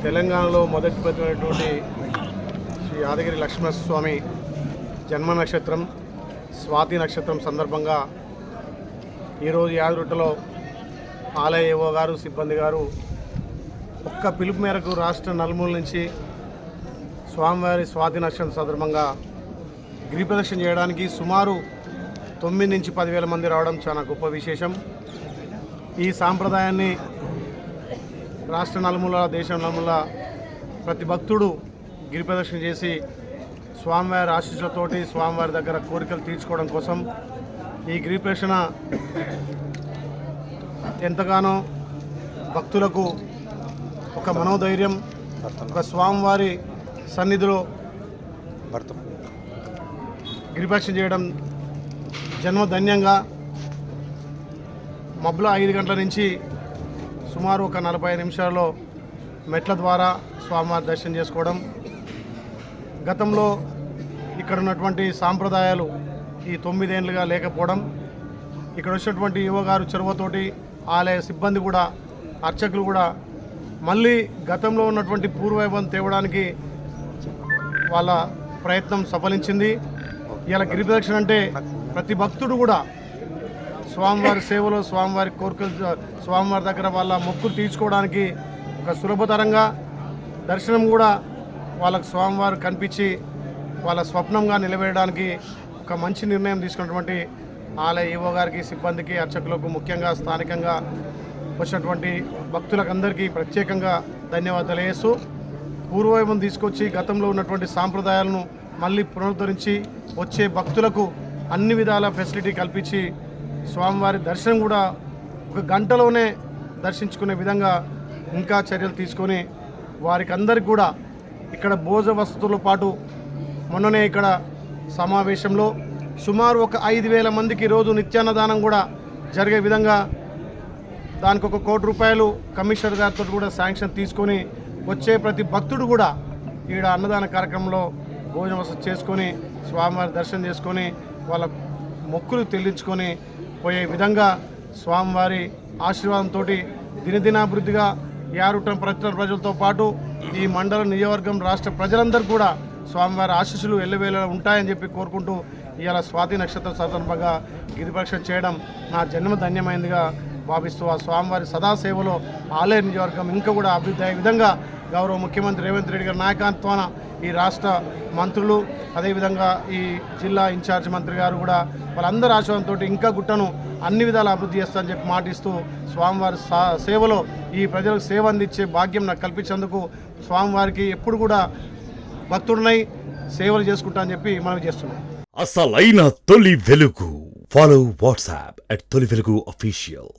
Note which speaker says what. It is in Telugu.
Speaker 1: తెలంగాణలో మొదటి పెట్టినటువంటి శ్రీ యాదగిరి లక్ష్మణస్వామి జన్మ నక్షత్రం స్వాతి నక్షత్రం సందర్భంగా ఈరోజు యాదగిరిగుట్టలో ఆలయ ఏవో గారు సిబ్బంది గారు ఒక్క పిలుపు మేరకు రాష్ట్ర నలుమూల నుంచి స్వామివారి స్వాతి నక్షత్రం సందర్భంగా గిరి ప్రదక్షిణ చేయడానికి సుమారు 9 నుంచి 10,000 మంది రావడం చాలా గొప్ప విశేషం. ఈ సాంప్రదాయాన్ని రాష్ట్ర నలుమూల దేశం నలుమూల ప్రతి భక్తుడు గిరి ప్రదక్షిణ చేసి స్వామివారి ఆశీస్సులతోటి స్వామివారి దగ్గర కోరికలు తీర్చుకోవడం కోసం ఈ గిరి ప్రదక్షిణ ఎంతగానో భక్తులకు ఒక మనోధైర్యం, ఒక స్వామివారి సన్నిధిలో గిరి ప్రదక్షిణ చేయడం జన్మధన్యంగా మబ్బుల 5 గంటల నుంచి సుమారు ఒక 45 నిమిషాల్లో మెట్ల ద్వారా స్వామివారి దర్శనం చేసుకోవడం. గతంలో ఇక్కడ ఉన్నటువంటి సాంప్రదాయాలు ఈ 9 ఏళ్ళుగా లేకపోవడం, ఇక్కడ వచ్చినటువంటి యువగారు చొరవతోటి ఆలయ సిబ్బంది కూడా అర్చకులు కూడా మళ్ళీ గతంలో ఉన్నటువంటి పూర్వవైభవం తేవడానికి వాళ్ళ ప్రయత్నం సఫలించింది. ఇలా గిరి ప్రదక్షిణ అంటే ప్రతి భక్తుడు కూడా స్వామివారి సేవలో స్వామివారి కోరికలు స్వామివారి దగ్గర వాళ్ళ మొక్కులు తీర్చుకోవడానికి ఒక సులభతరంగా దర్శనం కూడా వాళ్ళకు స్వామివారు కనిపించి వాళ్ళ స్వప్నంగా నిలబెట్టడానికి ఒక మంచి నిర్ణయం తీసుకున్నటువంటి ఆలయ ఈవో గారికి సిబ్బందికి అర్చకులకు ముఖ్యంగా స్థానికంగా వచ్చినటువంటి భక్తులకు అందరికీ ప్రత్యేకంగా ధన్యవాదాలు తెలియజేస్తూ పూర్వవైభవం తీసుకొచ్చి గతంలో ఉన్నటువంటి సాంప్రదాయాలను మళ్ళీ పునరుద్ధరించి వచ్చే భక్తులకు అన్ని విధాల ఫెసిలిటీ కల్పించి స్వామివారి దర్శనం కూడా ఒక గంటలోనే దర్శించుకునే విధంగా ఇంకా చర్యలు తీసుకొని వారికి అందరికి కూడా ఇక్కడ భోజన వసతులతో పాటు మొన్ననే ఇక్కడ సమావేశంలో సుమారు ఒక 5,000 మందికి రోజు నిత్యాన్నదానం కూడా జరిగే విధంగా దానికి ఒక ₹1 కోటి కమిషనర్ గారితో కూడా శాంక్షన్ తీసుకొని వచ్చే ప్రతి భక్తుడు కూడా ఈడ అన్నదాన కార్యక్రమంలో భోజన వసతి చేసుకొని స్వామివారి దర్శనం చేసుకొని వాళ్ళ మొక్కులు చెల్లించుకొని పోయే విధంగా స్వామివారి ఆశీర్వాదంతో దినదినాభివృద్ధిగా యాదగిరిగుట్ట ప్రజలతో పాటు ఈ మండల నియోజకవర్గం రాష్ట్ర ప్రజలందరూ కూడా స్వామివారి ఆశీస్సులు ఎల్లవేళ ఉంటాయని చెప్పి కోరుకుంటూ ఇవాళ స్వాతి నక్షత్రం సందర్భంగా గిరి ప్రదక్షిణ చేయడం నా జన్మ ధన్యమైందిగా భావిస్తూ ఆ స్వామివారి సదాసేవలో ఆలయ నియోజకవర్గం ఇంకా కూడా అభివృద్ధి అయ్యే విధంగా గౌరవ ముఖ్యమంత్రి రేవంత్ రెడ్డి గారి నాయకత్వాన ఈ రాష్ట్ర మంత్రులు అదేవిధంగా ఈ జిల్లా ఇన్ఛార్జ్ మంత్రి గారు కూడా వాళ్ళందరి ఆశీర్వాదంతో ఇంకా గుట్టను అన్ని విధాలు అభివృద్ధి చేస్తారని చెప్పి మాటిస్తూ స్వామివారి సేవలో ఈ ప్రజలకు సేవ అందించే భాగ్యం నాకు కల్పించేందుకు స్వామివారికి ఎప్పుడు కూడా భక్తుడినై సేవలు చేసుకుంటా అని చెప్పి మనం చేస్తున్నాం.
Speaker 2: అసలైన తొలి వెలుగు. ఫాలో వాట్సాప్ @తొలి వెలుగు official.